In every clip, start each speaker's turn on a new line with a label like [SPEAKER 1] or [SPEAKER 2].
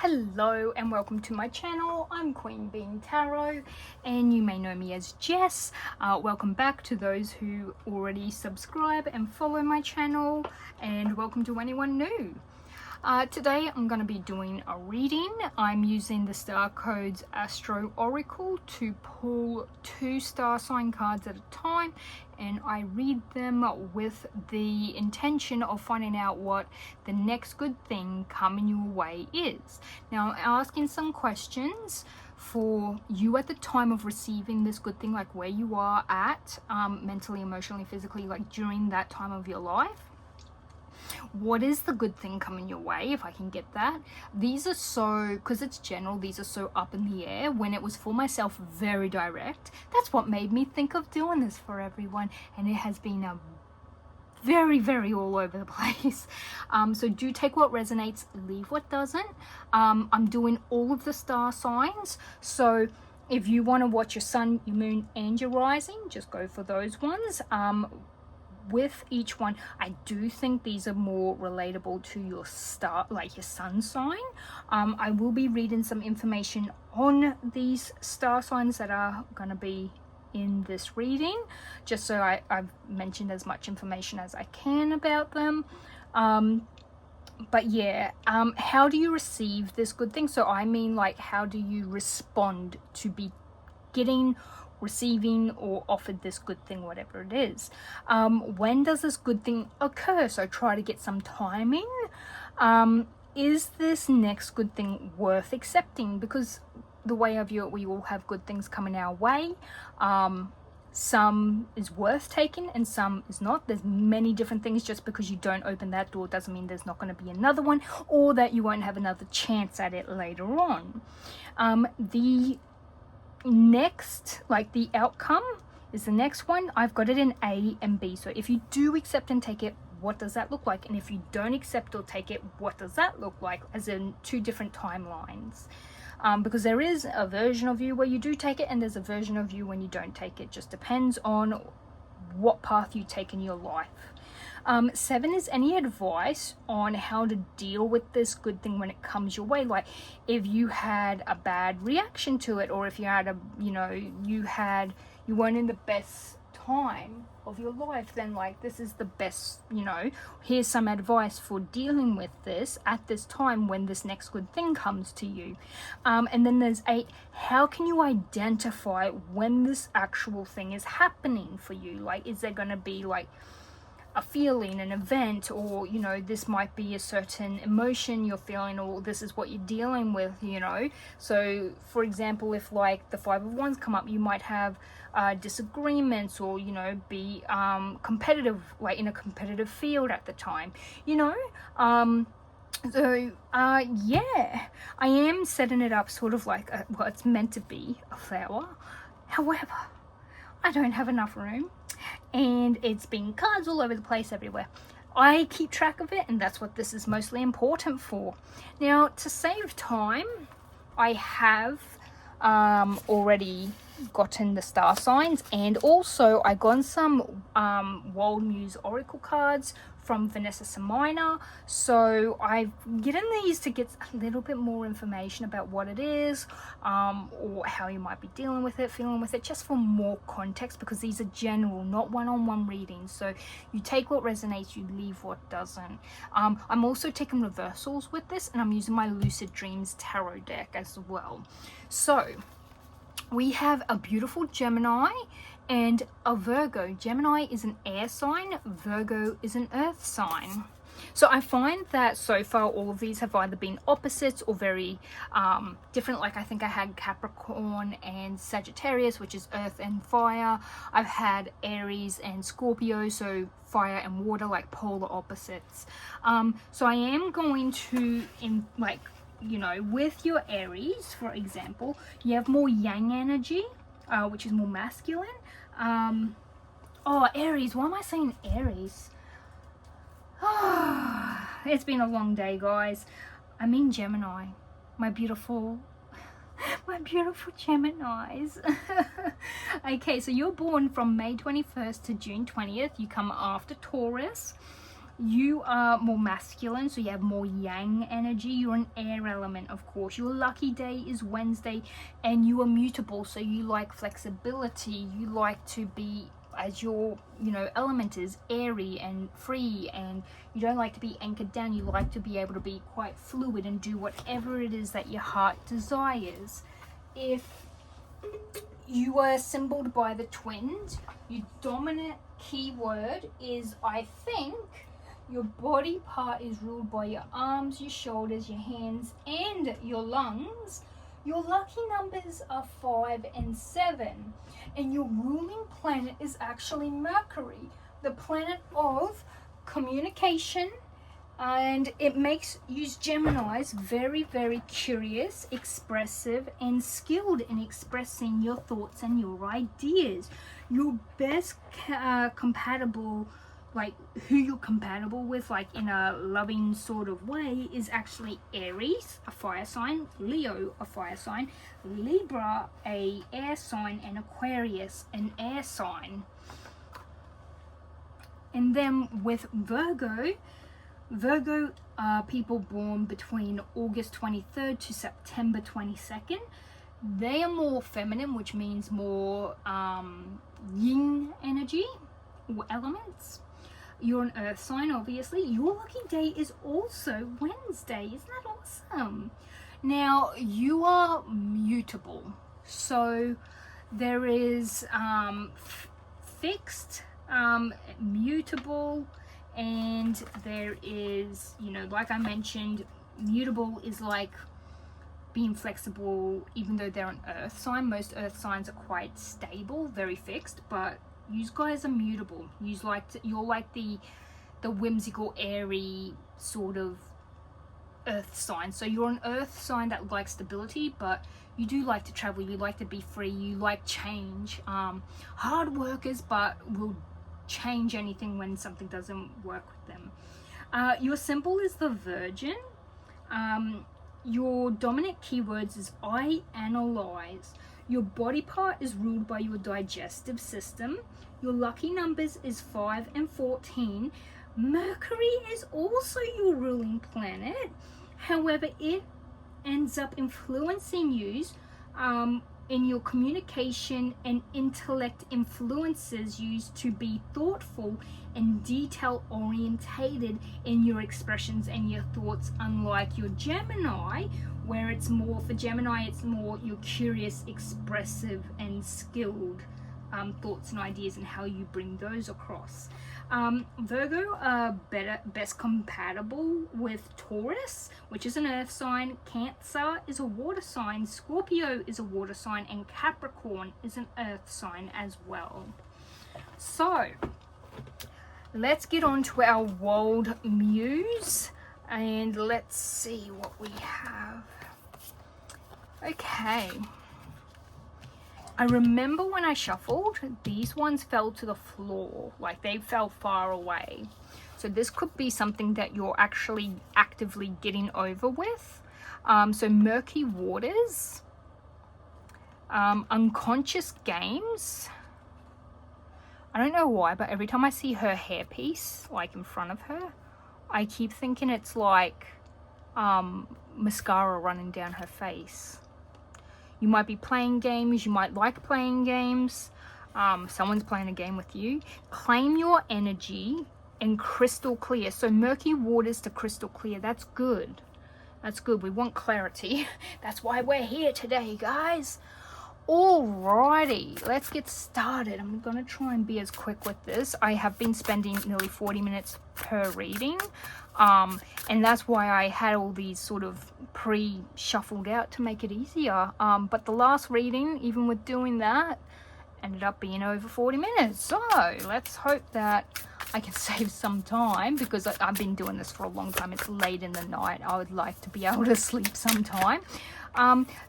[SPEAKER 1] Hello and welcome to my channel. I'm Queen Bean Tarot and you may know me as Jess. Welcome back to those who already subscribe and follow my channel, and welcome to anyone new. Today I'm going to be doing a reading. I'm using the Star Codes Astro Oracle to pull 2 star sign cards at a time, and I read them with the intention of finding out what the next good thing coming your way is. Now, I'm asking some questions for you at the time of receiving this good thing, like where you are at mentally, emotionally, physically, like during that time of your life. What is the good thing coming your way, if I can get that? These are so, because it's general, these are so up in the air. When it was for myself, very direct. That's what made me think of doing this for everyone, and it has been a very all over the place. So do take what resonates, leave what doesn't. I'm doing all of the star signs, so if you want to watch your sun, your moon, and your rising, just go for those ones. With each one, I do think these are more relatable to your star, like your sun sign. I will be reading some information on these star signs that are going to be in this reading, just so I've mentioned as much information as I can about them. But yeah, how do you receive this good thing? So I mean, like, how do you respond to be getting, receiving, or offered this good thing, whatever it is? When does this good thing occur? So try to get some timing. Is this next good thing worth accepting? Because the way I view it, we all have good things coming our way. Some is worth taking and some is not. There's many different things. Just because you don't open that door doesn't mean there's not going to be another one, or that you won't have another chance at it later on. The next, like the outcome is the next one. I've got it in A and B. So if you do accept and take it, what does that look like? And if you don't accept or take it, what does that look like? As in 2 different timelines. Because there is a version of you where you do take it, and there's a version of you when you don't take it. Just depends on what path you take in your life. 7 is any advice on how to deal with this good thing when it comes your way. Like if you had a bad reaction to it, or if you had you weren't in the best time of your life, then like this is the best, here's some advice for dealing with this at this time when this next good thing comes to you. And then there's 8, how can you identify when this actual thing is happening for you? Like, is there going to be like a feeling, an event, or this might be a certain emotion you're feeling, or this is what you're dealing with, so for example, if like the 5 of Wands come up, you might have disagreements, or be competitive, like in a competitive field at the time, so yeah, I am setting it up sort of like well, it's meant to be a flower. However, I don't have enough room, and it's been cards all over the place everywhere. I keep track of it, and that's what this is mostly important for. Now, to save time, I have already gotten the star signs, and also I got some World Muse Oracle cards from Vanessa Samina. So I've given these to get a little bit more information about what it is, or how you might be dealing with it, feeling with it, just for more context, because these are general, not one-on-one readings. So you take what resonates, you leave what doesn't. I'm also taking reversals with this, and I'm using my Lucid Dreams tarot deck as well. So we have a beautiful Gemini and a Virgo. Gemini is an air sign, Virgo is an earth sign. So I find that so far all of these have either been opposites or very different. Like I think I had Capricorn and Sagittarius, which is earth and fire. I've had Aries and Scorpio, so fire and water, like polar opposites. So I am going to, with your Aries, for example, you have more yang energy, which is more masculine. Aries, why am I saying Aries? It's been a long day, guys. I mean Gemini, my beautiful Geminis. Okay, so you're born from May 21st to June 20th. You come after Taurus. You are more masculine, so you have more yang energy. You're an air element, of course. Your lucky day is Wednesday, and you are mutable, so you like flexibility. You like to be, as your element is, airy and free, and you don't like to be anchored down. You like to be able to be quite fluid and do whatever it is that your heart desires. If you are symboled by the twins, your dominant keyword is, I think, your body part is ruled by your arms, your shoulders, your hands, and your lungs. Your lucky numbers are 5 and 7. And your ruling planet is actually Mercury, the planet of communication. And it makes you Geminis very, very curious, expressive, and skilled in expressing your thoughts and your ideas. Your best compatible, like who you're compatible with, like in a loving sort of way, is actually Aries, a fire sign, Leo, a fire sign, Libra, a air sign, and Aquarius, an air sign. And then with Virgo are people born between August 23rd to September 22nd. They are more feminine, which means more yin energy or elements. You're an earth sign, obviously. Your lucky day is also Wednesday. Isn't that awesome? Now, you are mutable. So there is fixed, mutable, and there is, like I mentioned, mutable is like being flexible, even though they're an earth sign. Most earth signs are quite stable, very fixed, but you guys are mutable. You're like the whimsical, airy sort of earth sign. So you're an earth sign that likes stability, but you do like to travel. You like to be free. You like change. Hard workers, but will change anything when something doesn't work with them. Your symbol is the Virgin. Your dominant keywords is I analyze. Your body part is ruled by your digestive system. Your lucky numbers is 5 and 14. Mercury is also your ruling planet. However, it ends up influencing you in your communication, and intellect influences you to be thoughtful and detail orientated in your expressions and your thoughts, unlike your Gemini, where it's more, for Gemini, it's more you're curious, expressive, and skilled thoughts and ideas, and how you bring those across. Virgo are best compatible with Taurus, which is an earth sign. Cancer is a water sign. Scorpio is a water sign, and Capricorn is an earth sign as well. So let's get on to our world muse, and let's see what we have. Okay. I remember when I shuffled, these ones fell to the floor, like they fell far away. So this could be something that you're actually actively getting over with. So murky waters, unconscious games. I don't know why, but every time I see her hairpiece, like in front of her, I keep thinking it's like mascara running down her face. You might be playing games. You might like playing games. Someone's playing a game with you. Claim your energy and crystal clear. So murky waters to crystal clear. That's good. That's good. We want clarity. That's why we're here today, guys. Alrighty, let's get started. I'm going to try and be as quick with this. I have been spending nearly 40 minutes per reading. And that's why I had all these sort of pre-shuffled out to make it easier. But the last reading, even with doing that, ended up being over 40 minutes. So let's hope that I can save some time, because I've been doing this for a long time. It's late in the night. I would like to be able to sleep sometime.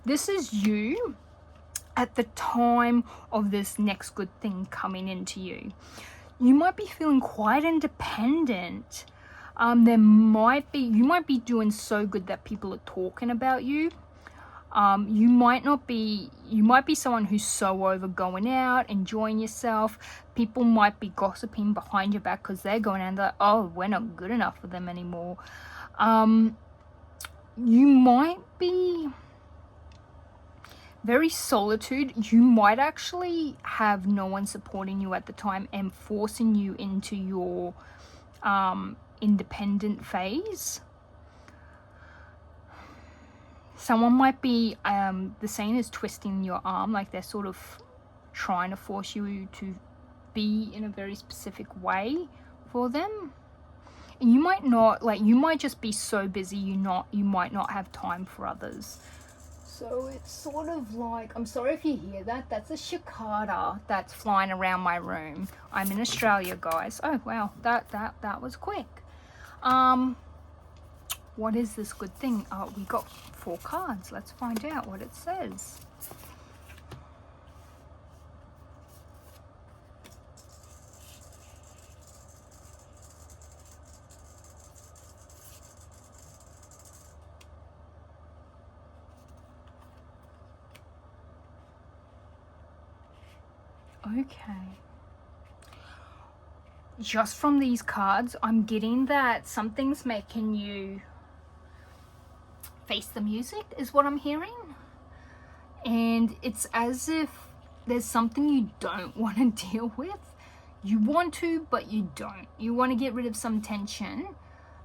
[SPEAKER 1] This is you at the time of this next good thing coming into you. You might be feeling quite independent. You might be doing so good that people are talking about you. You might be someone who's so over going out, enjoying yourself. People might be gossiping behind your back because they're going out and like, oh, we're not good enough for them anymore. You might be very solitude. You might actually have no one supporting you at the time and forcing you into your independent phase. Someone might be, the saying is twisting your arm, like they're sort of trying to force you to be in a very specific way for them. And you might not, like, you might just be so busy you might not have time for others. So it's sort of like, I'm sorry if you hear that, that's a cicada that's flying around my room. I'm in Australia, guys. Oh wow, that was quick. What is this good thing? We got 4 cards. Let's find out what it says. Okay. Just from these cards, I'm getting that something's making you face the music, is what I'm hearing. And it's as if there's something you don't want to deal with. You want to, but you don't. You want to get rid of some tension.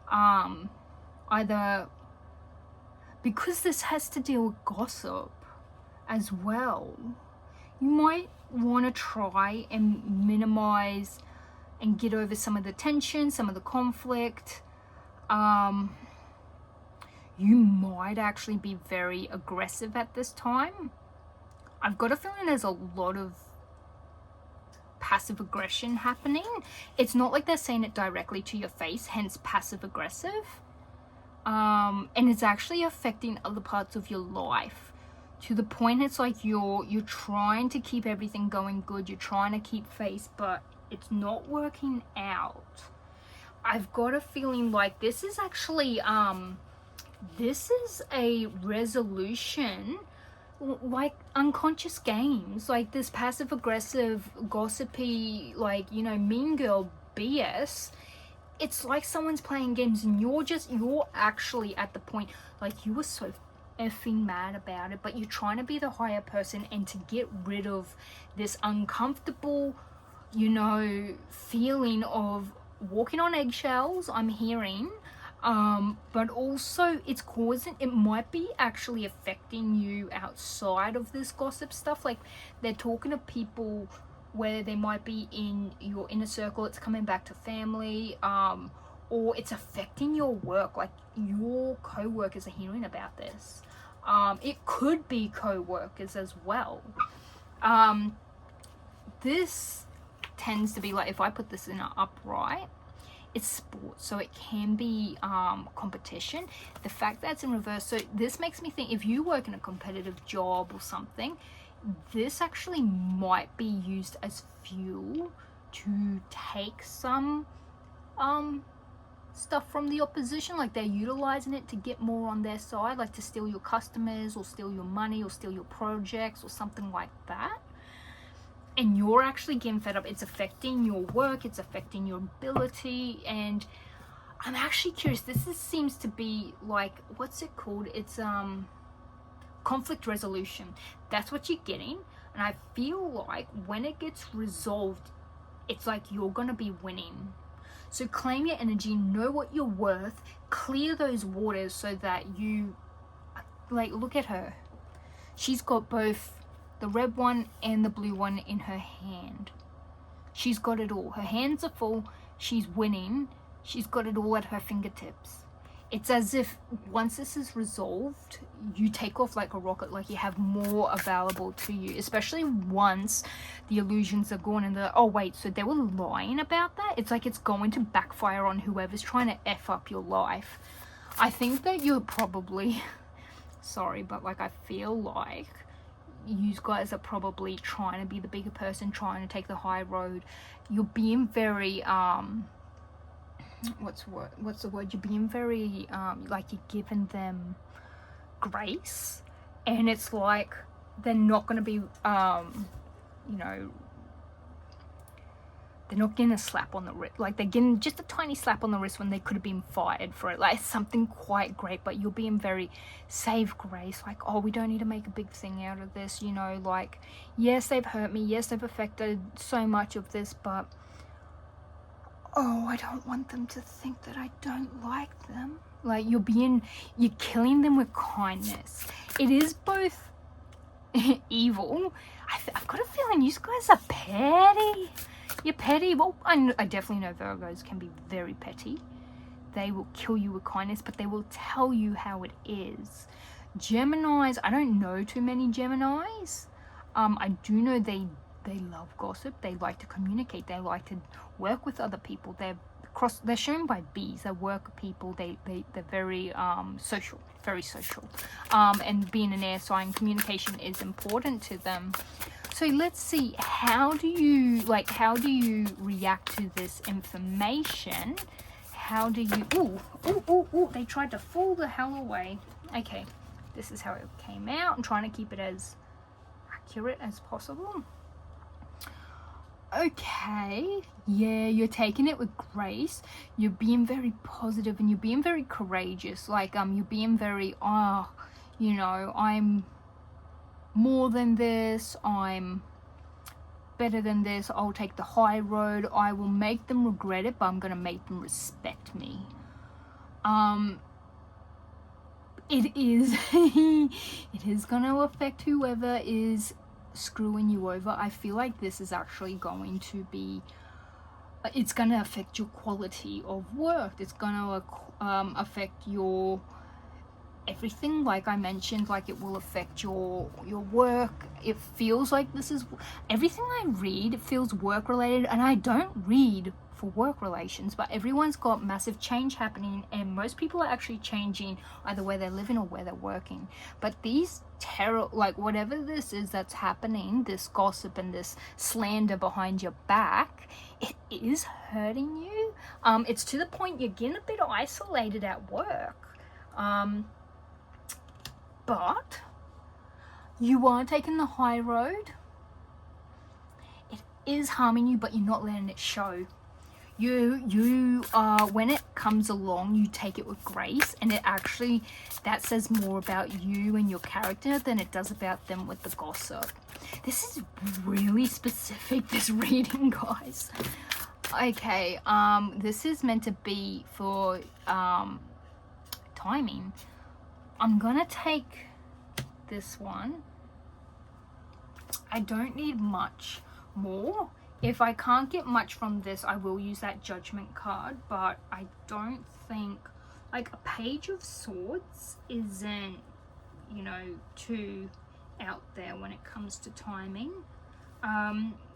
[SPEAKER 1] Either because this has to deal with gossip as well. You might want to try and minimize and get over some of the tension, some of the conflict. You might actually be very aggressive at this time. I've got a feeling there's a lot of passive aggression happening. It's not like they're saying it directly to your face, hence passive aggressive. And it's actually affecting other parts of your life to the point it's like you're trying to keep everything going good. You're trying to keep face, but it's not working out. I've got a feeling like this is actually this is a resolution, like unconscious games, like this passive aggressive gossipy, like, you know, mean girl BS. It's like someone's playing games and you're actually at the point, like, you were so effing mad about it, but you're trying to be the higher person and to get rid of this uncomfortable, you know, feeling of walking on eggshells, I'm hearing. But also it might be actually affecting you outside of this gossip stuff. Like, they're talking to people where they might be in your inner circle, it's coming back to family, or it's affecting your work, like your co-workers are hearing about this. It could be co-workers as well. This tends to be like, if I put this in an upright, it's sports, so it can be competition. The fact that it's in reverse, so this makes me think if you work in a competitive job or something, this actually might be used as fuel to take some stuff from the opposition, like they're utilizing it to get more on their side, like to steal your customers or steal your money or steal your projects or something like that. And you're actually getting fed up. It's affecting your work, it's affecting your ability. And I'm actually curious, seems to be like, what's it called? It's conflict resolution. That's what you're getting. And I feel like when it gets resolved, it's like you're gonna be winning. So claim your energy, know what you're worth, clear those waters so that you, like, look at her. She's got both the red one and the blue one in her hand. She's got it all. Her hands are full. She's winning. She's got it all at her fingertips. It's as if once this is resolved, you take off like a rocket, like you have more available to you, especially once the illusions are gone and they're, oh wait, so they were lying about that? It's like it's going to backfire on whoever's trying to F up your life. I think that you're probably, sorry, but like I feel like you guys are probably trying to be the bigger person, trying to take the high road. You're being very what's the word, you're being very like you're giving them grace and it's like they're not going to be you know, they're not getting a slap on the wrist. Like, they're getting just a tiny slap on the wrist when they could have been fired for it. Like, it's something quite great, but you're being very save grace. Like, oh, we don't need to make a big thing out of this, you know, like, yes, they've hurt me. Yes, they've affected so much of this, but, oh, I don't want them to think that I don't like them. Like, you're killing them with kindness. It is both evil. I've got a feeling you guys are petty. You're petty. Well, I definitely know Virgos can be very petty. They will kill you with kindness, but they will tell you how it is. Geminis, I don't know too many Geminis. I do know they love gossip. They like to communicate. They like to work with other people. They're shown by bees. They're work people. They're very social, very social. And being an air sign, communication is important to them. So let's see, how do you react to this information? How do you, ooh, they tried to fool the hell away. Okay, this is how it came out. I'm trying to keep it as accurate as possible. Okay, yeah, you're taking it with grace. You're being very positive and you're being very courageous. Like, you're being very, you know, I'm more than this, I'm better than this, I'll take the high road, I will make them regret it, but I'm gonna make them respect me. It is it is gonna affect whoever is screwing you over. I feel like this is actually going to be, it's gonna affect your quality of work. It's gonna affect your everything, like I mentioned. Like, it will affect your work. It feels like this is everything I read, it feels work related, and I don't read for work relations, but everyone's got massive change happening, and most people are actually changing either where they're living or where they're working. But these like, whatever this is that's happening, this gossip and this slander behind your back, it is hurting you. It's to the point you're getting a bit isolated at work. But you are taking the high road. It is harming you, but you're not letting it show. You when it comes along, you take it with grace, and it actually, that says more about you and your character than it does about them with the gossip. This is really specific, this reading, guys. Okay, this is meant to be for timing. I'm gonna take this one. I don't need much more. If I can't get much from this, I will use that judgment card, but I don't think, like, a page of swords isn't, you know, too out there when it comes to timing.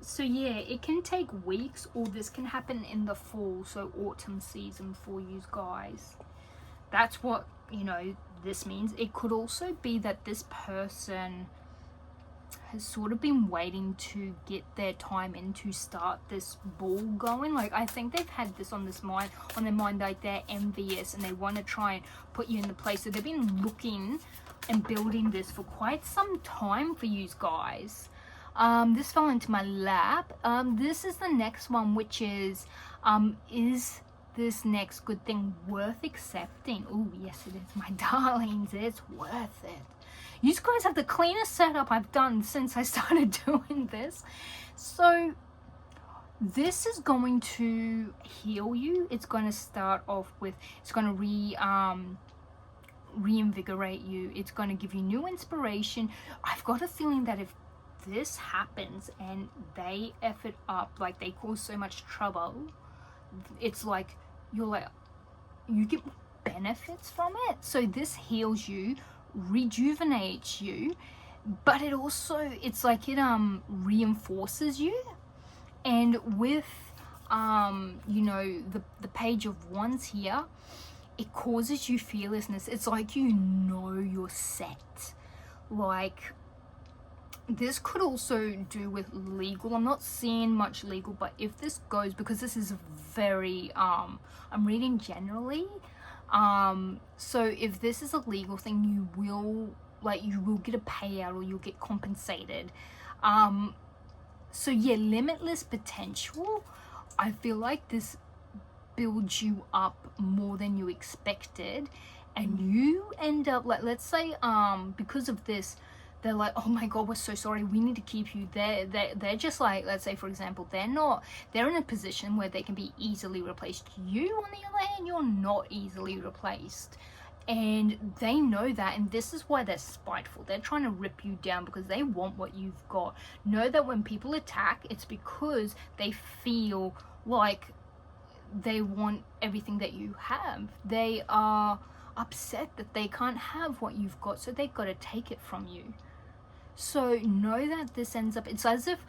[SPEAKER 1] So yeah, it can take weeks, or this can happen in the fall, so autumn season for you guys. That's what, you know, this means. It could also be that this person has sort of been waiting to get their time in to start this ball going. Like, I think they've had this on their mind, like they're envious and they want to try and put you in the place. So they've been looking and building this for quite some time for you guys. This fell into my lap. This is the next one, which is this next good thing worth accepting? Oh, yes, it is, my darlings. It's worth it. You guys have the cleanest setup I've done since I started doing this. So this is going to heal you. It's going to start off with, it's going to reinvigorate you. It's going to give you new inspiration. I've got a feeling that if this happens and they F it up, like they cause so much trouble, it's like you get benefits from it. So this heals you, rejuvenates you, but it also, it's like it reinforces you. And with you know, the page of wands here, it causes you fearlessness. It's like, you know, you're set. Like, this could also do with legal. I'm not seeing much legal, but if this goes, because this is very I'm reading generally, so if this is a legal thing, you will like you will get a payout or you'll get compensated. So yeah, limitless potential. I feel like this builds you up more than you expected, and you end up like, let's say because of this, they're like, oh my god, we're so sorry, we need to keep you. They're just like, let's say for example, they're in a position where they can be easily replaced. You on the other hand, you're not easily replaced, and they know that, and this is why they're spiteful. They're trying to rip you down because they want what you've got. Know that when people attack, it's because they feel like they want everything that you have. They are upset that they can't have what you've got, so they've got to take it from you. So know that this ends up, it's as if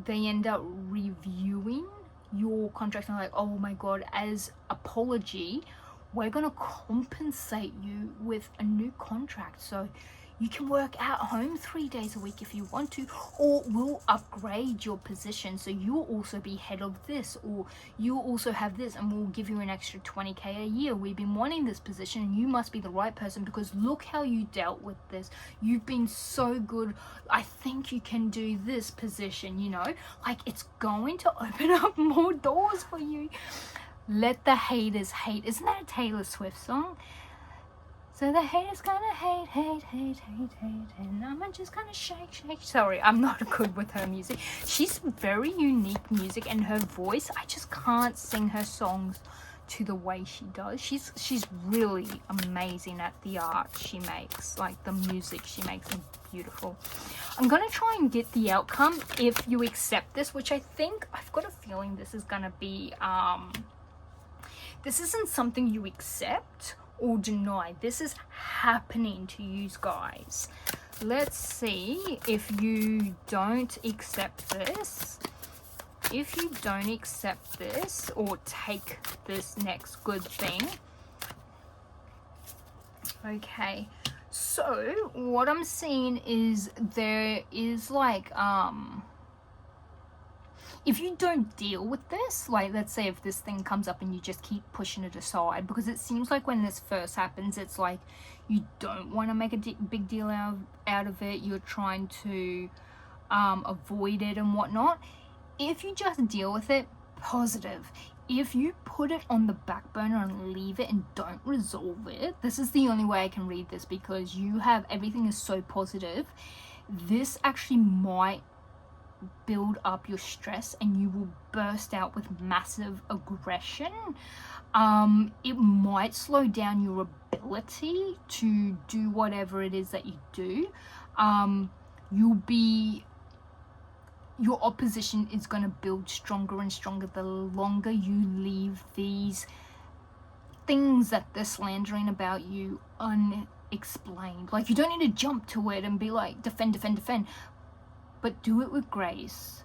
[SPEAKER 1] they end up reviewing your contract and like, oh my god, as apology, we're gonna compensate you with a new contract, so you can work at home 3 days a week if you want to, or we'll upgrade your position so you'll also be head of this, or you'll also have this, and we'll give you an extra 20k a year. We've been wanting this position and you must be the right person because look how you dealt with this. You've been so good. I think you can do this position, you know? Like, it's going to open up more doors for you. Let the haters hate. Isn't that a Taylor Swift song? So the haters gonna hate, and I'm just gonna shake. Sorry, I'm not good with her music. She's very unique music, and her voice, I just can't sing her songs to the way she does. She's really amazing at the art she makes, like the music she makes is beautiful. I'm gonna try and get the outcome if you accept this, which I think, I've got a feeling this is gonna be, this isn't something you accept or deny. This is happening to you guys. Let's see if you don't accept this. If you don't accept this or take this next good thing. Okay, so what I'm seeing is there is like if you don't deal with this, like let's say if this thing comes up and you just keep pushing it aside, because it seems like when this first happens, it's like you don't want to make a big deal out of it. You're trying to avoid it and whatnot. If you just deal with it, positive. If you put it on the back burner and leave it and don't resolve it, this is the only way I can read this, because you have, everything is so positive. This actually might build up your stress and you will burst out with massive aggression. It might slow down your ability to do whatever it is that you do. Your opposition is going to build stronger and stronger the longer you leave these things that they're slandering about you unexplained. Like, you don't need to jump to it and be like, defend, but do it with grace.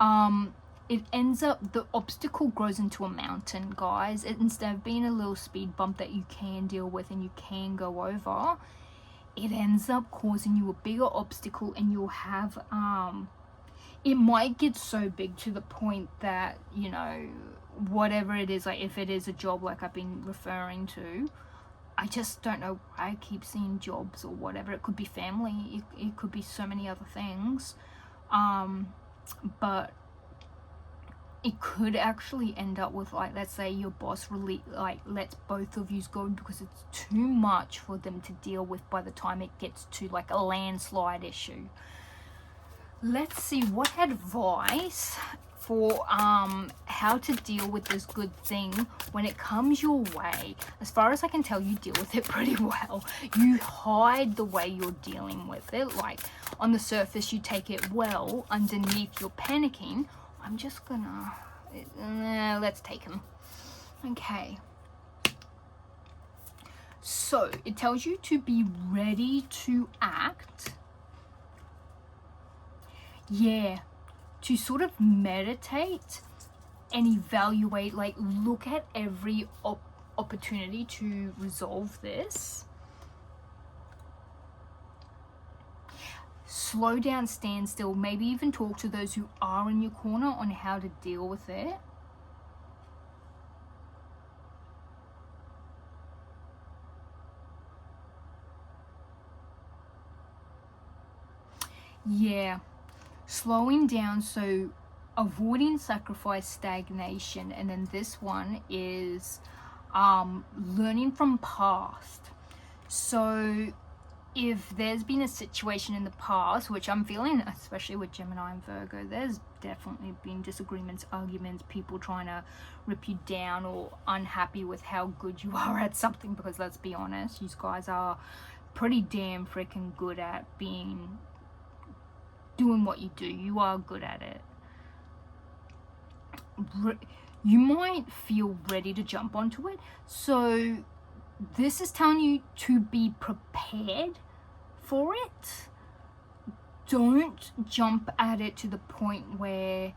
[SPEAKER 1] It ends up, the obstacle grows into a mountain, guys. Instead of being a little speed bump that you can deal with and you can go over, it ends up causing you a bigger obstacle, and you'll have it might get so big to the point that, you know, whatever it is, like if it is a job like I've been referring to, I just don't know why I keep seeing jobs or whatever. It could be family, it could be so many other things, but it could actually end up with, like, let's say your boss really like lets both of you go because it's too much for them to deal with by the time it gets to like a landslide issue. Let's see what advice for how to deal with this good thing when it comes your way. As far as I can tell, you deal with it pretty well. You hide the way you're dealing with it. Like, on the surface you take it well, underneath you're panicking. I'm just gonna let's take him. Okay, so it tells you to be ready to act. Yeah, to sort of meditate and evaluate, like look at every opportunity to resolve this. Slow down, stand still, maybe even talk to those who are in your corner on how to deal with it. Yeah, slowing down, so avoiding sacrifice, stagnation. And then this one is learning from past. So if there's been a situation in the past, which I'm feeling, especially with Gemini and Virgo, there's definitely been disagreements, arguments, people trying to rip you down or unhappy with how good you are at something, because let's be honest, you guys are pretty damn freaking good at doing what you do. You are good at it. You might feel ready to jump onto it. So this is telling you to be prepared for it. Don't jump at it to the point where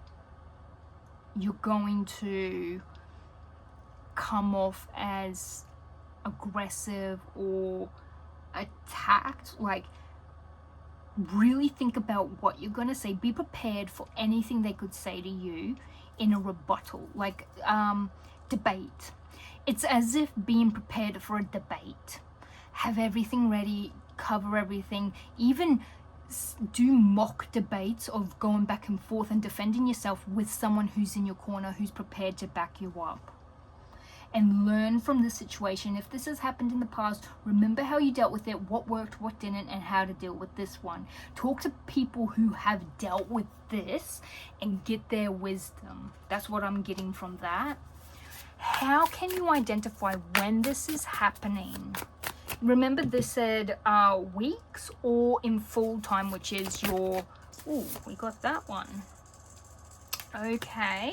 [SPEAKER 1] you're going to come off as aggressive or attacked. Like, really think about what you're going to say. Be prepared for anything they could say to you in a rebuttal, like debate. It's as if being prepared for a debate. Have everything ready, cover everything, even do mock debates of going back and forth and defending yourself with someone who's in your corner, who's prepared to back you up. And learn from the situation. If this has happened in the past, remember how you dealt with it, what worked, what didn't, and how to deal with this one. Talk to people who have dealt with this and get their wisdom. That's what I'm getting from that. How can you identify when this is happening? Remember, this said weeks or in full time, which is your... Oh, we got that one. Okay,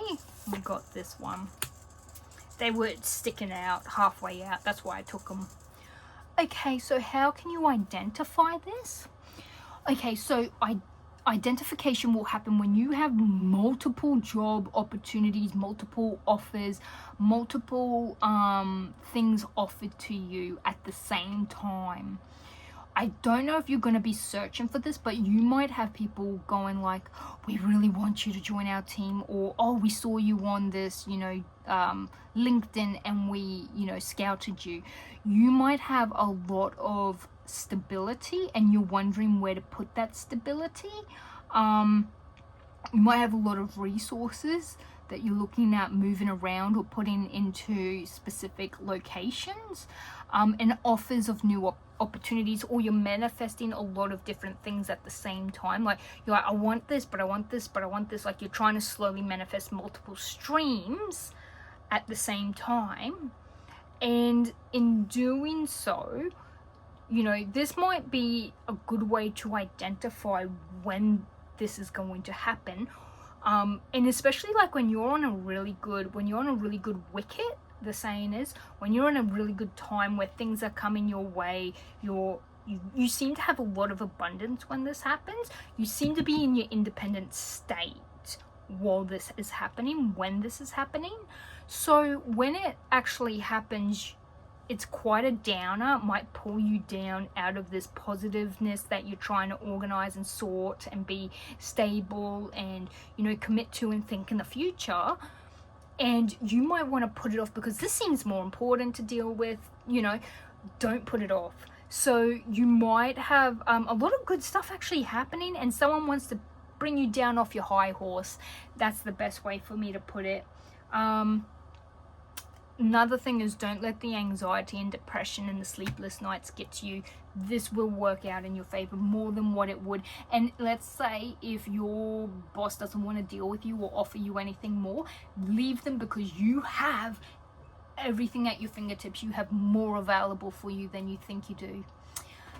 [SPEAKER 1] we got this one. They were sticking out halfway out. That's why I took them. Okay, so how can you identify this? Okay, so identification will happen when you have multiple job opportunities, multiple offers, multiple things offered to you at the same time. I don't know if you're going to be searching for this, but you might have people going like, we really want you to join our team, or, oh, we saw you on this, LinkedIn, and we, scouted you. You might have a lot of stability and you're wondering where to put that stability. You might have a lot of resources that you're looking at moving around or putting into specific locations, and offers of new opportunities, or you're manifesting a lot of different things at the same time. Like, you're like, I want this, but I want this, but I want this. Like, you're trying to slowly manifest multiple streams at the same time. And in doing so, this might be a good way to identify when this is going to happen. And especially like when you're on a really good wicket, the saying is, when you're in a really good time where things are coming your way, you seem to have a lot of abundance when this happens. You seem to be in your independent state while this is happening, when this is happening. So when it actually happens, it's quite a downer. It might pull you down out of this positiveness that you're trying to organize and sort and be stable and, commit to and think in the future. And you might want to put it off because this seems more important to deal with. Don't put it off. So you might have a lot of good stuff actually happening, and someone wants to bring you down off your high horse. That's the best way for me to put it. Another thing is, don't let the anxiety and depression and the sleepless nights get to you. This will work out in your favor more than what it would. And let's say if your boss doesn't want to deal with you or offer you anything more, leave them, because you have everything at your fingertips. You have more available for you than you think you do.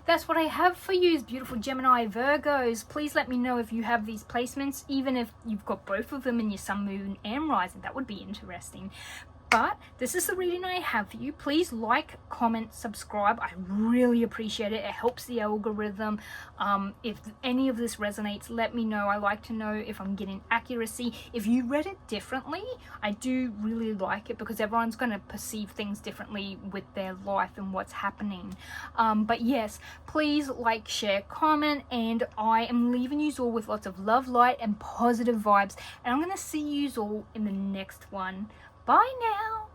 [SPEAKER 1] That's what I have for you, beautiful Gemini Virgos. Please let me know if you have these placements, even if you've got both of them in your sun, moon, and rising. That would be interesting. But this is the reading I have for you. Please like, comment, subscribe. I really appreciate it. It helps the algorithm. If any of this resonates, let me know. I like to know if I'm getting accuracy. If you read it differently, I do really like it, because everyone's going to perceive things differently with their life and what's happening. But yes, please like, share, comment, and I am leaving you all with lots of love, light, and positive vibes. And I'm going to see you all in the next one. Bye now.